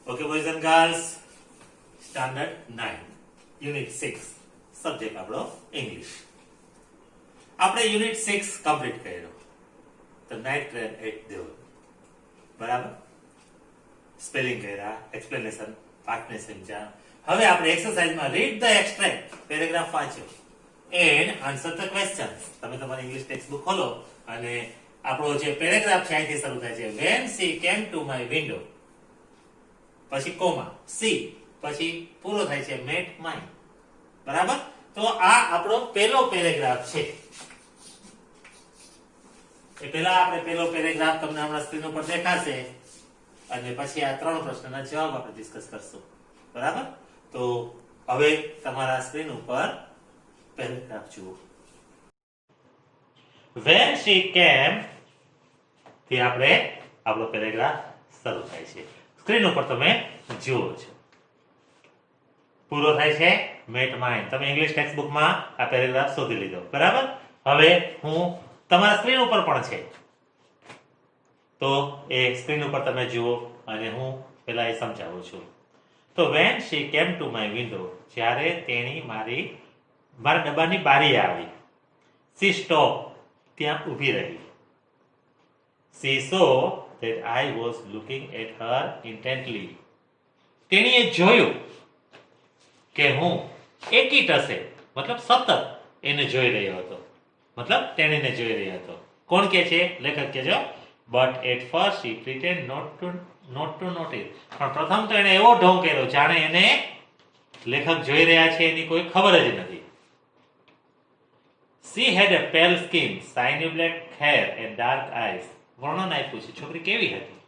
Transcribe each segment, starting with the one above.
Okay, boys and girls, standard 9, unit 6, subject આપણો English. આપણે unit 6 complete કર્યો. The night train at Deol. બરાબર? Spelling કર્યા, explanation, પાઠને સમજ્યા. હવે આપણે એક્સરસાઇઝમાં રીડ ધ એક્સ્ટ્રેક્ટ પેરેગ્રાફ વાંચો એન્ડ આન્સર ધ ક્વેશ્ચન્સ. તમે તમારી ઇંગ્લિશ ટેક્સ્ટ બુક ખોલો અને આપણો જે પેરેગ્રાફ છે અહીંથી શરૂ થાય છે. When she came to my window, પછી કોમા સી, પછી પૂરો થાય છે met mine. બરાબર? તો આ આપણો પહેલો પેરેગ્રાફ છે. એ પહેલા આપણે પહેલો પેરેગ્રાફ તમને હમણાં સ્ક્રીન ઉપર દેખાશે અને પછી આ ત્રણ પ્રશ્નના જવાબ આપણે ડિસ્કસ કરશું. બરાબર? તો હવે તમારા સ્ક્રીન ઉપર પેરેગ્રાફ જુઓ. When she came થી આપણે આપણો પેરેગ્રાફ શરૂ થાય છે. સ્ક્રીન ઉપર તમે જુઓ છો. પૂરો થાય છે met mine. તમે ઇંગ્લિશ ટેક્સ્ટ બુકમાં આ પેરેગ્રાફ શોધી લીધો. બરાબર? હવે હું તમારા સ્ક્રીન ઉપર પણ છે. તો એ સ્ક્રીન ઉપર તમે જુઓ અને હું પહેલા એ સમજાવું છું. તો when she came to my window, જ્યારે તેણી મારા ડબ્બાની બારી આવી. she stopped, ત્યાં ઊભી રહી. she saw that I was looking at her intently. તેણીએ જોયું કે હું એકીટસે મતલબ સતત એને જોઈ રહ્યો હતો. મતલબ તેણીને જોઈ રહ્યો હતો. કોણ કે છે? લેખક કે છે. But at first she pretended not to notice. પણ પ્રથમ તો એને એવો ઢોંગ કર્યો જાણે એને લેખક જોઈ રહ્યા છે એની કોઈ ખબર જ નથી. She had a pale skin, shiny black hair and dark eyes. વર્ણન આપ્યું છે. છોકરી કેવી હતી?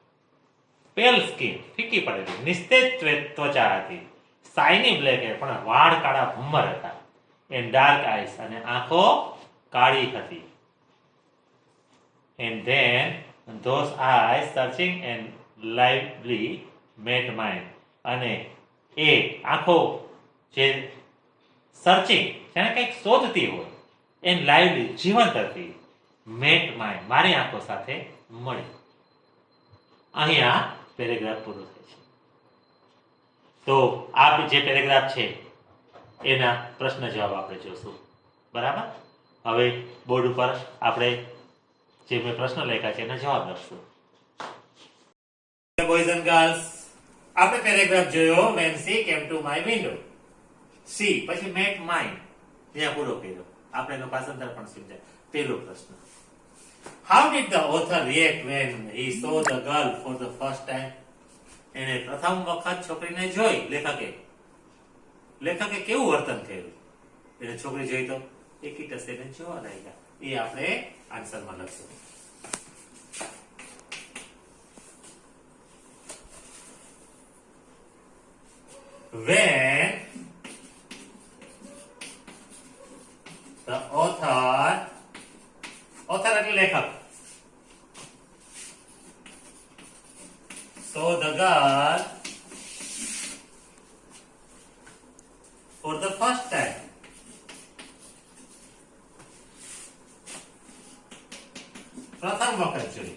પેલ સ્કિન, ફીકી પડેલી, નિસ્તેજ ત્વચા હતી. શાઇની બ્લેક હેર, પણ વાળ કાળા ભમ્મર હતા. એન્ડ ડાર્ક આઈસ, અને આંખો કાળી હતી. And then those eyes searching and lively met mine. અને એ આંખો જે સર્ચિંગ, જેને કંઈક શોધતી હોય, એન્ડ લાઇવલી, જીવંત હતી, met mine, મારી આંખો સાથે મળી. અહીંયા પેરેગ્રાફ પૂરો થાય છે. તો આ જે પેરેગ્રાફ છે એના પ્રશ્ન જવાબ આપણે જોશું. બરાબર? હવે બોર્ડ ઉપર આપણે જે મેં પ્રશ્ન લખ્યા છે એના જવાબ લખશું. બોયઝ એન્ડ ગર્લ્સ, આપણે પેરેગ્રાફ જોયો when she came to my window. C પછી met mine, ત્યાં પૂરો કર્યો. આપણે એનો પાસાંતર પણ સમજાય. પહેલો પ્રશ્ન, how did the author react when he saw the girl for the first time? એને પ્રથમ વખત છોકરીને જોઈ લેખકે કેવું વર્તન કર્યું? એને છોકરી જોઈ તો એકીટસે એને જોવા લાગ્યા. એ આપણે આન્સરમાં લખશું. When the author એટલે લેખક, saw the girl for the first time. પ્રથમ વખત જોઈ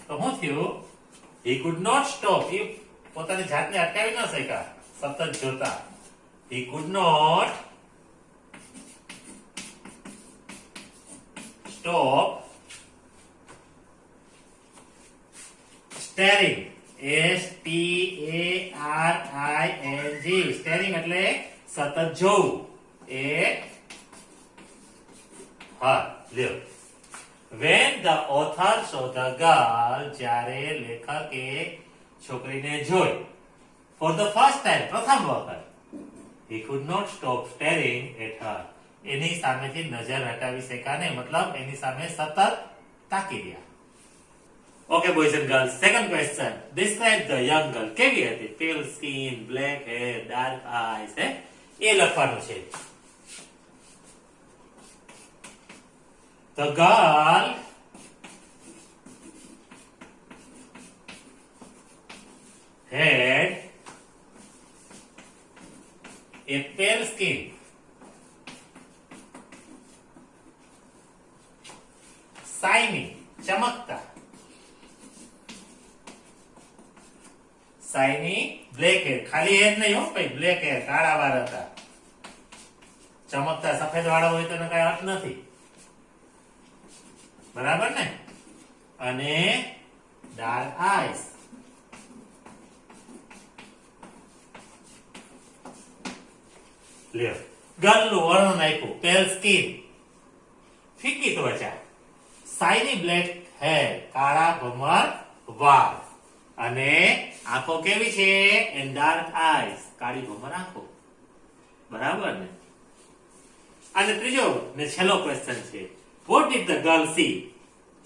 તો શું થયું? He could not stop. એ પોતાની જાતને અટકાવી ન શક્યા સતત જોતા. He could not stop staring. staring. staring એટલે સતત જોવું. લ્યો. When the author saw the girl, જ્યારે લેખકે છોકરીને જોઈ for the first time, પ્રથમ વખત, he could not stop staring at her. એની સામેથી નજર હટાવી શક્યા નહીં, મતલબ એની સામે સતત તાકી રહ્યા. Okay, boys and girls, second question. Describe the young girl. કેવી હતી? Pale skin, black hair, dark eyes. એ લખવાનું છે. The girl had a pale skin, shiny, ચમકતા, શાઇની બ્લેક હેર, ખાલી હેર નહીં હો ભાઈ, બ્લેક હેર, કાળા વાળ હતા. ચમકતા સફેદ વાળા હોય તો એનો કઈ અર્થ નથી, બરાબર ને. અને ડાર્ક આઈસ, લ્યો ગર્લનું વર્ણન આપ્યું, પેલ સ્કિન, ફીકી ત્વચા, શાઇની બ્લેક હેર, કાળા ભમર વાળ, અને આંખો કેવી છે, એન્ડ ડાર્ક આઈસ, કાળી ભમર આંખો, બરાબર ને. અને ત્રીજો ને છેલ્લો ક્વેશ્ચન છે, what did the girl see,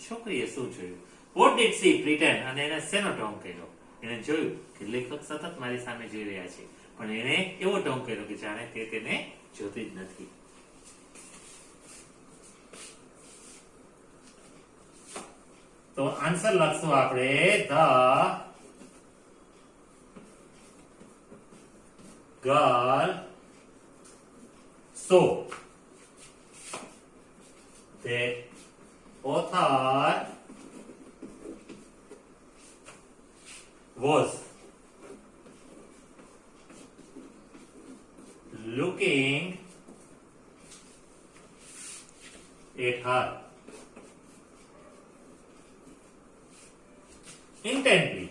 છોકરીએ શું જોયું, વોટ ડીડ સી પ્રિટેન્ડ, અને એને શેનો ઢોંગ કર્યો, એને જોયું કે લેખક સતત મારી સામે જોઈ રહ્યા છે, પણ એને એવો ઢોંગ કર્યો કે જાણે તે તેને જોતી જ નથી. તો આન્સર લખશું આપણે, the girl so the author was looking at her intently,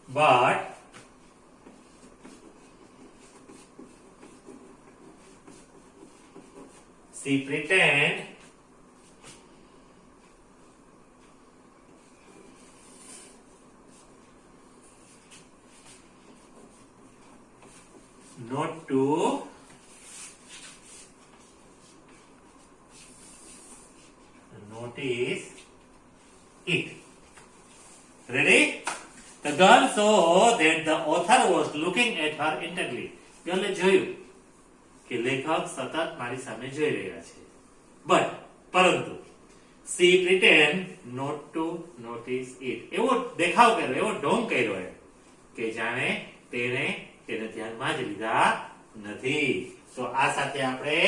but she pretend not to notice it. Ready? The girl saw that the author was looking at her intently. ગર્લે જોયું કે લેખક સતત મારી સામે જોઈ રહ્યા છે, પરંતુ she pretend not to notice it. એવો દેખાવ કર્યો, એવો ઢોંગ કર્યો કે જાણે તેને ધ્યાનમાં જ લીધા નથી. તો આ સાથે આપણે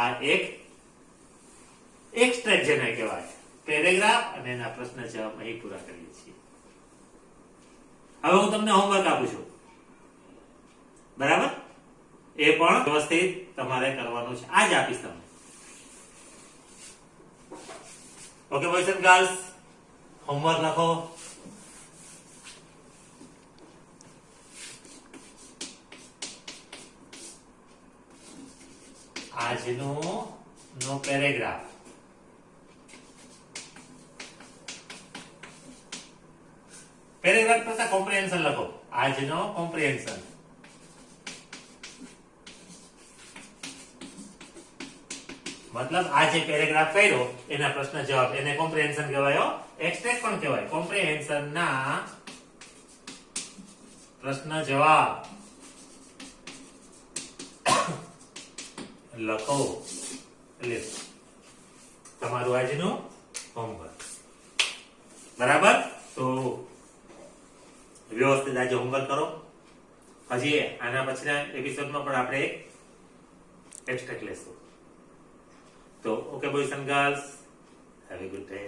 આ એક એક્સ્ટ્રેક્ટ જેને કહેવાય પેરેગ્રાફ અને એના પ્રશ્ન જવાબ અહીં પૂરા કરીએ છીએ. હવે હું તમને હોમવર્ક આપું છું, બરાબર? એ પણ વ્યવસ્થિત તમારે કરવાનું છે, આજ આપીશ તમને. Okay boys and girls, homework લખો. આજનો પેરેગ્રાફ કરતા કોમ્પ્રિહેન્શન લખો. આજનો કોમ્પ્રિહેન્શન, મતલબ આ જે પેરેગ્રાફ કર્યો એના પ્રશ્ન જવાબ, એને કોમ્પ્રિહેન્શન કહેવાય. એક્સ્ટ્રેક્ટ પણ કહેવાય. કોમ્પ્રિહેન્શન ના પ્રશ્ન જવાબ લખો. એટલે તમારું આજનું હોમવર્ક, બરાબર? તો વ્યવસ્થિત આજે હોમવર્ક કરો. હજી આના પછીના એપિસોડમાં પણ આપણે એક્સ્ટ્રેક્ટ લેશું. તો okay boys and girls, have a good day.